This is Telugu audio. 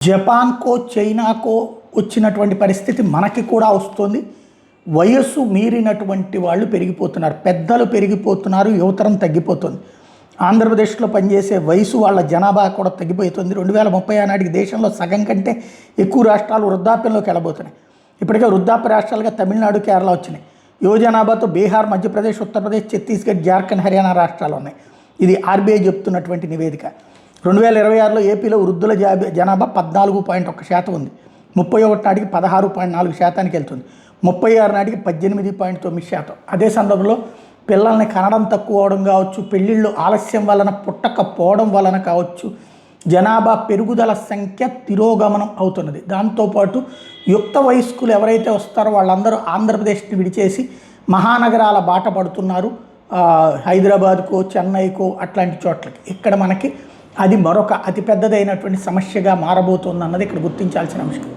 జపాన్కో చైనాకో వచ్చినటువంటి పరిస్థితి మనకి కూడా వస్తుంది. వయస్సు మీరినటువంటి వాళ్ళు పెరిగిపోతున్నారు, పెద్దలు పెరిగిపోతున్నారు, యువతరం తగ్గిపోతుంది. ఆంధ్రప్రదేశ్లో పనిచేసే వయసు వాళ్ళ జనాభా కూడా తగ్గిపోతుంది. 2030 నాటికి దేశంలో సగం కంటే ఎక్కువ రాష్ట్రాలు వృద్ధాప్యంలోకి వెళ్ళబోతున్నాయి. ఇప్పటికే వృద్ధాప్య రాష్ట్రాలుగా తమిళనాడు, కేరళ వచ్చినాయి. యువ జనాభాతో బీహార్, మధ్యప్రదేశ్, ఉత్తరప్రదేశ్, ఛత్తీస్గఢ్, జార్ఖండ్, హర్యానా రాష్ట్రాలు ఉన్నాయి. ఇది ఆర్బీఐ చెప్తున్నటువంటి నివేదిక. 2026లో ఏపీలో వృద్ధుల జనాభా 14.1% ఉంది. 31 నాటికి 16.4% వెళ్తుంది. 36 నాటికి 18.9%. అదే సందర్భంలో పిల్లల్ని కనడం తక్కువ అవడం కావచ్చు, పెళ్ళిళ్ళు ఆలస్యం వలన పుట్టకపోవడం వలన కావచ్చు, జనాభా పెరుగుదల సంఖ్య తిరోగమనం అవుతున్నది. దాంతోపాటు యుక్త వయస్కులు ఎవరైతే వస్తారో వాళ్ళందరూ ఆంధ్రప్రదేశ్ని విడిచేసి మహానగరాల బాట పడుతున్నారు. హైదరాబాద్కో, చెన్నైకో అట్లాంటి చోట్లకి. ఇక్కడ మనకి అది మరొక అతిపెద్దదైనటువంటి సమస్యగా మారబోతుంది అన్నది ఇక్కడ గుర్తించాల్సిన అంశం.